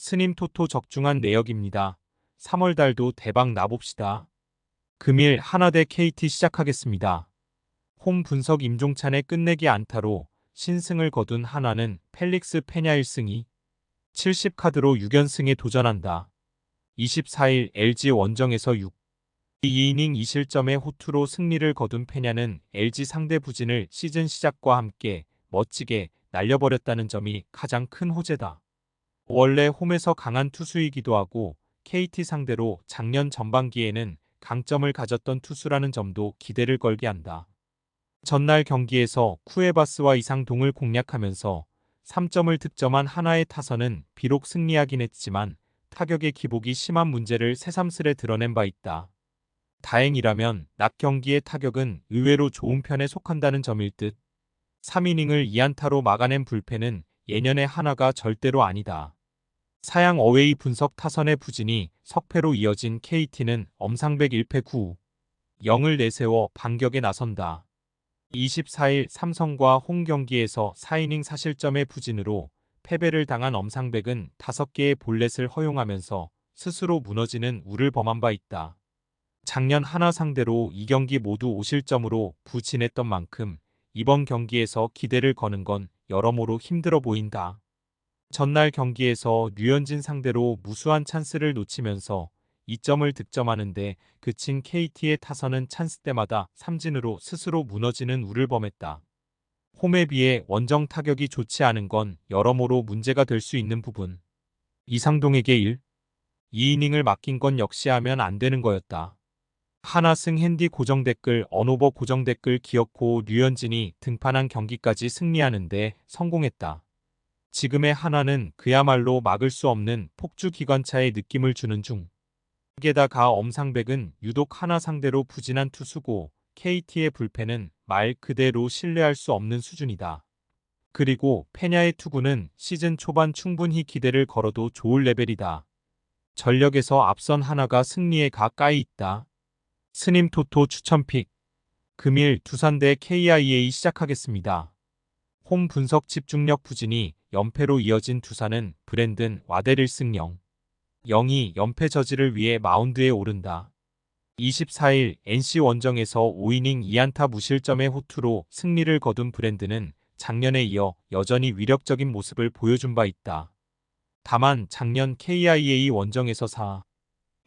스님 토토 적중한 내역입니다. 3월 달도 대박 나봅시다. 금일 하나 대 KT 시작하겠습니다. 홈 분석 임종찬의 끝내기 안타로 신승을 거둔 한화는 펠릭스 페냐 1승 70카드로 6연승에 도전한다. 24일 LG 원정에서 2이닝 2실점의 호투로 승리를 거둔 페냐는 LG 상대 부진을 시즌 시작과 함께 멋지게 날려버렸다는 점이 가장 큰 호재다. 원래 홈에서 강한 투수이기도 하고 KT 상대로 작년 전반기에는 강점을 가졌던 투수라는 점도 기대를 걸게 한다. 전날 경기에서 쿠에바스와 이상동을 공략하면서 3점을 득점한 한화의 타선은 비록 승리하긴 했지만 타격의 기복이 심한 문제를 새삼스레 드러낸 바 있다. 다행이라면 낮 경기의 타격은 의외로 좋은 편에 속한다는 점일 듯. 3이닝을 2안타로 막아낸 불펜은 예년의 한화가 절대로 아니다. 사양 어웨이 분석 타선의 부진이 석패로 이어진 KT는 엄상백 1패 9 0을 내세워 반격에 나선다. 24일 삼성과 홈 경기에서 4이닝 4실점의 부진으로 패배를 당한 엄상백은 5개의 볼넷을 허용하면서 스스로 무너지는 우를 범한 바 있다. 작년 한화 상대로 2경기 모두 5실점으로 부진했던 만큼 이번 경기에서 기대를 거는 건 여러모로 힘들어 보인다. 전날 경기에서 류현진 상대로 무수한 찬스를 놓치면서 2점을 득점하는데 그친 KT의 타선은 찬스 때마다 삼진으로 스스로 무너지는 우를 범했다. 홈에 비해 원정 타격이 좋지 않은 건 여러모로 문제가 될 수 있는 부분. 이상동에게 2이닝을 맡긴 건 역시 하면 안 되는 거였다. 하나승 핸디 고정 댓글 언오버 고정 댓글 기어코 류현진이 등판한 경기까지 승리하는데 성공했다. 지금의 한화는 그야말로 막을 수 없는 폭주 기관차의 느낌을 주는 중. 게다가 엄상백은 유독 한화 상대로 부진한 투수고 KT의 불펜은 말 그대로 신뢰할 수 없는 수준이다. 그리고 페냐의 투구는 시즌 초반 충분히 기대를 걸어도 좋을 레벨이다. 전력에서 앞선 한화가 승리에 가까이 있다. 스님 토토 추천픽. 금일 두산 대 KIA 시작하겠습니다. 홈 분석 집중력 부진이 연패로 이어진 두산은 브랜든 와델 1승 0이 연패 저지를 위해 마운드에 오른다. 24일 NC 원정에서 5이닝 2안타 무실점의 호투로 승리를 거둔 브랜든은 작년에 이어 여전히 위력적인 모습을 보여준 바 있다. 다만 작년 KIA 원정에서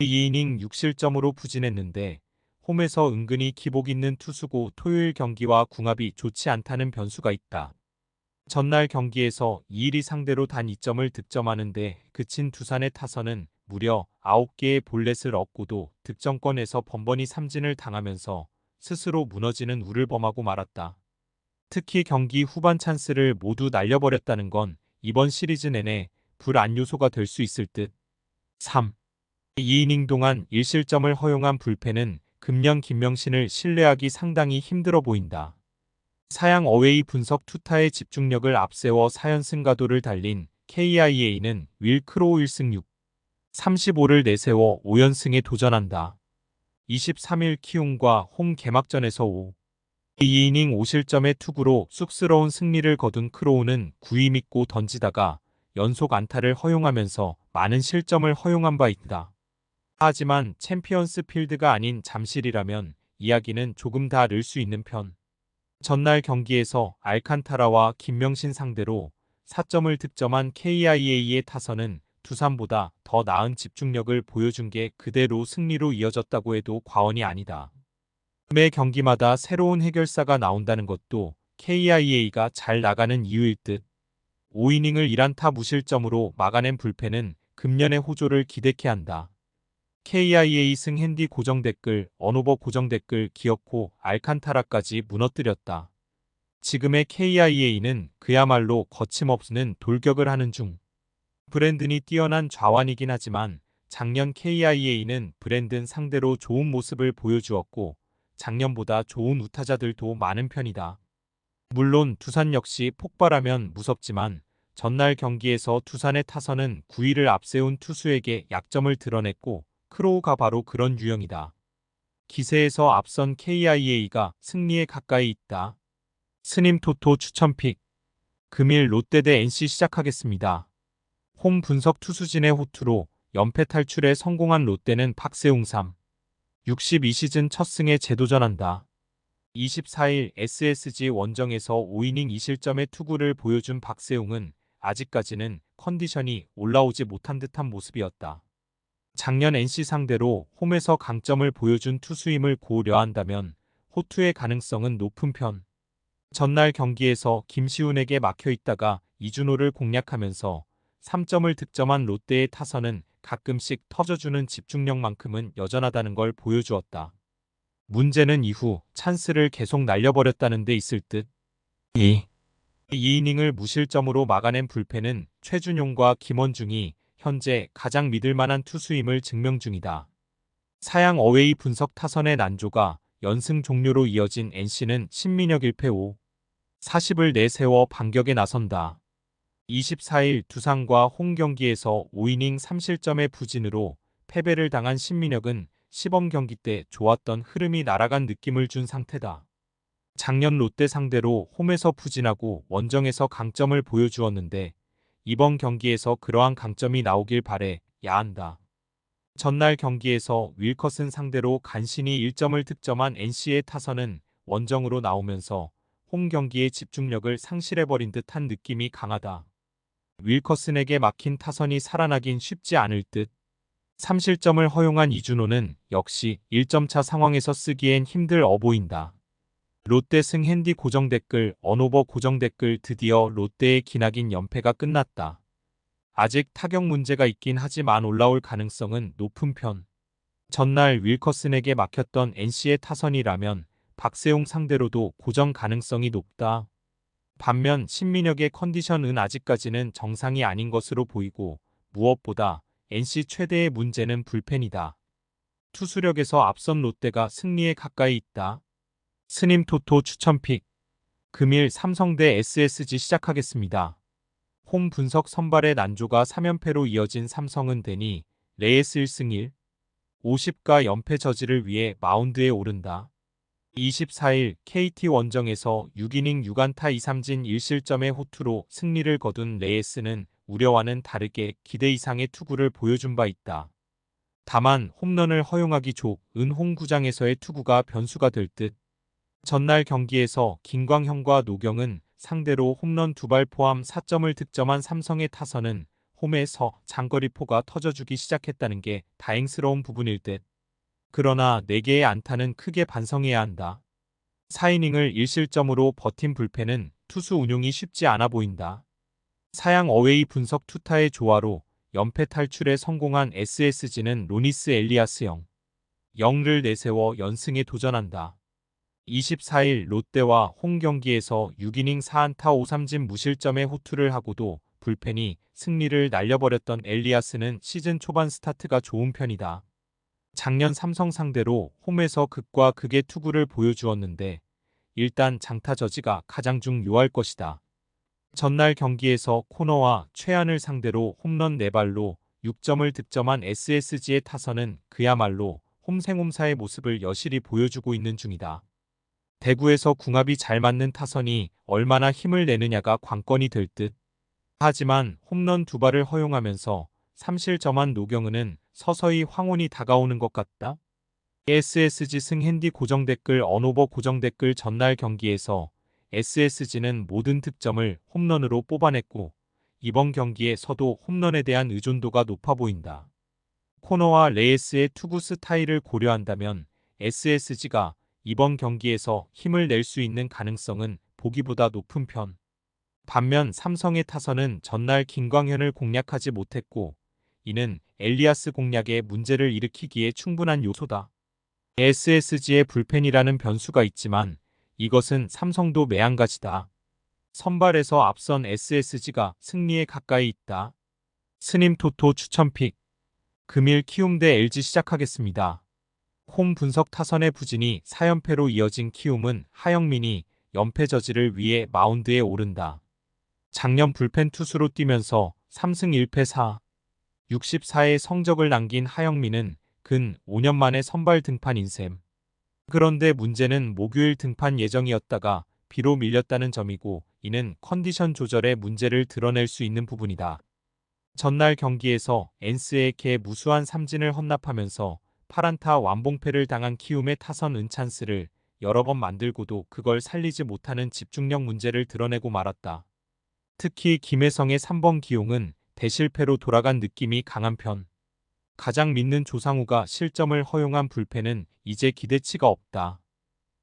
2이닝 6실점으로 부진했는데 홈에서 은근히 기복 있는 투수고 토요일 경기와 궁합이 좋지 않다는 변수가 있다. 전날 경기에서 2일이 상대로 단 2점을 득점하는데 그친 두산의 타선은 무려 9개의 볼넷을 얻고도 득점권에서 번번이 삼진을 당하면서 스스로 무너지는 우를 범하고 말았다. 특히 경기 후반 찬스를 모두 날려버렸다는 건 이번 시리즈 내내 불안 요소가 될 수 있을 듯. 2이닝 동안 1실점을 허용한 불펜은 금년 김명신을 신뢰하기 상당히 힘들어 보인다. 사양 어웨이 분석 투타의 집중력을 앞세워 4연승 가도를 달린 KIA는 윌 크로우 1승 35를 내세워 5연승에 도전한다. 23일 키움과 홈 개막전에서 2이닝 5실점의 투구로 쑥스러운 승리를 거둔 크로우는 구위 믿고 던지다가 연속 안타를 허용하면서 많은 실점을 허용한 바 있다. 하지만 챔피언스 필드가 아닌 잠실이라면 이야기는 조금 다 늘 수 있는 편. 전날 경기에서 알칸타라와 김명신 상대로 4점을 득점한 KIA의 타선은 두산보다 더 나은 집중력을 보여준 게 그대로 승리로 이어졌다고 해도 과언이 아니다. 매 경기마다 새로운 해결사가 나온다는 것도 KIA가 잘 나가는 이유일 듯. 5이닝을 1안타 무실점으로 막아낸 불펜은 금년의 호조를 기대케 한다. KIA 승 핸디 고정 댓글 언오버 고정 댓글 기어코 알칸타라까지 무너뜨렸다. 지금의 KIA는 그야말로 거침없는 돌격을 하는 중. 브랜든이 뛰어난 좌완이긴 하지만 작년 KIA는 브랜든 상대로 좋은 모습을 보여주었고 작년보다 좋은 우타자들도 많은 편이다. 물론 두산 역시 폭발하면 무섭지만 전날 경기에서 두산의 타선은 9위를 앞세운 투수에게 약점을 드러냈고 크로우가 바로 그런 유형이다. 기세에서 앞선 KIA가 승리에 가까이 있다. 스님 토토 추천픽. 금일 롯데 대 NC 시작하겠습니다. 홈 분석 투수진의 호투로 연패 탈출에 성공한 롯데는 박세웅 3, 62시즌 첫 승에 재도전한다. 24일 SSG 원정에서 5이닝 2실점의 투구를 보여준 박세웅은 아직까지는 컨디션이 올라오지 못한 듯한 모습이었다. 작년 NC 상대로 홈에서 강점을 보여준 투수임을 고려한다면 호투의 가능성은 높은 편. 전날 경기에서 김시훈에게 막혀있다가 이준호를 공략하면서 3점을 득점한 롯데의 타선은 가끔씩 터져주는 집중력만큼은 여전하다는 걸 보여주었다. 문제는 이후 찬스를 계속 날려버렸다는 데 있을 듯. 2이닝을 무실점으로 막아낸 불펜은 최준용과 김원중이 현재 가장 믿을만한 투수임을 증명 중이다. 사양 어웨이 분석 타선의 난조가 연승 종료로 이어진 NC는 신민혁 1패 5, 40을 내세워 반격에 나선다. 24일 두산과 홈 경기에서 5이닝 3실점의 부진으로 패배를 당한 신민혁은 시범 경기 때 좋았던 흐름이 날아간 느낌을 준 상태다. 작년 롯데 상대로 홈에서 부진하고 원정에서 강점을 보여주었는데 이번 경기에서 그러한 강점이 나오길 바래야 한다. 전날 경기에서 윌커슨 상대로 간신히 1점을 득점한 NC의 타선은 원정으로 나오면서 홈 경기의 집중력을 상실해버린 듯한 느낌이 강하다. 윌커슨에게 막힌 타선이 살아나긴 쉽지 않을 듯. 3실점을 허용한 이준호는 역시 1점차 상황에서 쓰기엔 힘들어 보인다. 롯데 승 핸디 고정 댓글 언오버 고정 댓글 드디어 롯데의 기나긴 연패가 끝났다. 아직 타격 문제가 있긴 하지만 올라올 가능성은 높은 편. 전날 윌커슨에게 막혔던 NC의 타선이라면 박세웅 상대로도 고정 가능성이 높다. 반면 신민혁의 컨디션은 아직까지는 정상이 아닌 것으로 보이고 무엇보다 NC 최대의 문제는 불펜이다. 투수력에서 앞선 롯데가 승리에 가까이 있다. 스님 토토 추천픽. 금일 삼성 대 SSG 시작하겠습니다. 홈 분석 선발의 난조가 3연패로 이어진 삼성은 데니 레이스 1승 1, 50가 연패 저지를 위해 마운드에 오른다. 24일 KT 원정에서 6이닝 6안타 2삼진 1실점의 호투로 승리를 거둔 레이스는 우려와는 다르게 기대 이상의 투구를 보여준 바 있다. 다만 홈런을 허용하기 좋은 홈구장에서의 투구가 변수가 될 듯. 전날 경기에서 김광현과 노경은 상대로 홈런 2발 포함 4점을 득점한 삼성의 타선은 홈에서 장거리포가 터져주기 시작했다는 게 다행스러운 부분일 듯. 그러나 4개의 안타는 크게 반성해야 한다. 4이닝을 1실점으로 버틴 불펜은 투수 운용이 쉽지 않아 보인다. 사양 어웨이 분석 투타의 조화로 연패 탈출에 성공한 SSG는 로니스 엘리아스 0를 내세워 연승에 도전한다. 24일 롯데와 홈 경기에서 6이닝 4안타 5삼진 무실점의 호투를 하고도 불펜이 승리를 날려버렸던 엘리아스는 시즌 초반 스타트가 좋은 편이다. 작년 삼성 상대로 홈에서 극과 극의 투구를 보여주었는데 일단 장타 저지가 가장 중요할 것이다. 전날 경기에서 코너와 최안을 상대로 홈런 4발로 6점을 득점한 SSG의 타선은 그야말로 홈생홈사의 모습을 여실히 보여주고 있는 중이다. 대구에서 궁합이 잘 맞는 타선이 얼마나 힘을 내느냐가 관건이 될 듯. 하지만 홈런 2발을 허용하면서 3실점한 노경은은 서서히 황혼이 다가오는 것 같다. SSG 승 핸디 고정 댓글 언오버 고정 댓글 전날 경기에서 SSG는 모든 득점을 홈런으로 뽑아냈고 이번 경기에서도 홈런에 대한 의존도가 높아 보인다. 코너와 레이스의 투구 스타일을 고려한다면 SSG가 이번 경기에서 힘을 낼 수 있는 가능성은 보기보다 높은 편. 반면 삼성의 타선은 전날 김광현을 공략하지 못했고 이는 엘리아스 공략에 문제를 일으키기에 충분한 요소다. SSG의 불펜이라는 변수가 있지만 이것은 삼성도 매한가지다. 선발에서 앞선 SSG가 승리에 가까이 있다. 스님 토토 추천픽. 금일 키움 대 LG 시작하겠습니다. 홈 분석 타선의 부진이 4연패로 이어진 키움은 하영민이 연패 저지를 위해 마운드에 오른다. 작년 불펜 투수로 뛰면서 3승 1패 4, 64의 성적을 남긴 하영민은 근 5년 만에 선발 등판인 셈. 그런데 문제는 목요일 등판 예정이었다가 비로 밀렸다는 점이고 이는 컨디션 조절의 문제를 드러낼 수 있는 부분이다. 전날 경기에서 엔스에게 무수한 삼진을 헌납하면서 8안타 완봉패를 당한 키움의 타선 은찬스를 여러 번 만들고도 그걸 살리지 못하는 집중력 문제를 드러내고 말았다. 특히 김혜성의 3번 기용은 대실패로 돌아간 느낌이 강한 편. 가장 믿는 조상우가 실점을 허용한 불펜은 이제 기대치가 없다.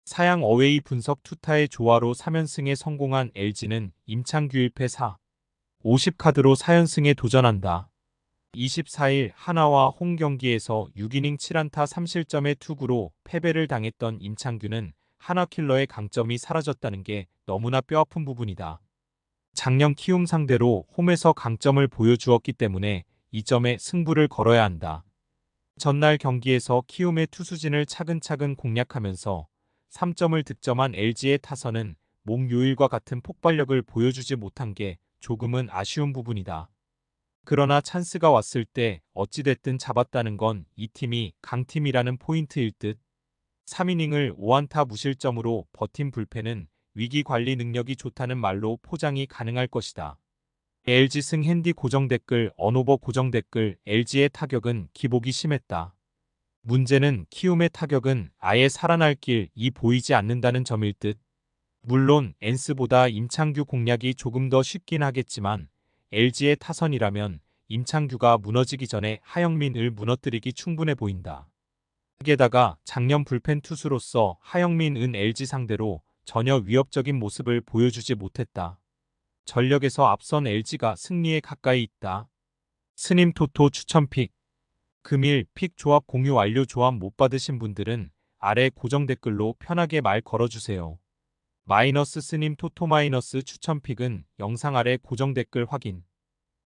사양 어웨이 분석 투타의 조화로 3연승에 성공한 LG는 임창규 1패 4, 50카드로 4연승에 도전한다. 24일 하나와 홈 경기에서 6이닝 7안타 3실점의 투구로 패배를 당했던 임창규는 하나킬러의 강점이 사라졌다는 게 너무나 뼈아픈 부분이다. 작년 키움 상대로 홈에서 강점을 보여주었기 때문에 이 점에 승부를 걸어야 한다. 전날 경기에서 키움의 투수진을 차근차근 공략하면서 3점을 득점한 LG의 타선은 목요일과 같은 폭발력을 보여주지 못한 게 조금은 아쉬운 부분이다. 그러나 찬스가 왔을 때 어찌됐든 잡았다는 건 이 팀이 강팀이라는 포인트일 듯. 3이닝을 5안타 무실점으로 버틴 불펜은 위기 관리 능력이 좋다는 말로 포장이 가능할 것이다. LG 승 핸디 고정 댓글 언오버 고정 댓글 LG의 타격은 기복이 심했다. 문제는 키움의 타격은 아예 살아날 길이 보이지 않는다는 점일 듯. 물론 엔스보다 임창규 공략이 조금 더 쉽긴 하겠지만 LG의 타선이라면 임창규가 무너지기 전에 하영민을 무너뜨리기 충분해 보인다. 게다가 작년 불펜 투수로서 하영민은 LG 상대로 전혀 위협적인 모습을 보여주지 못했다. 전력에서 앞선 LG가 승리에 가까이 있다. 스님 토토 추천픽. 금일 픽 조합 공유 완료. 조합 못 받으신 분들은 아래 고정 댓글로 편하게 말 걸어주세요. 마이너스 스님 토토 마이너스 추천픽은 영상 아래 고정 댓글 확인.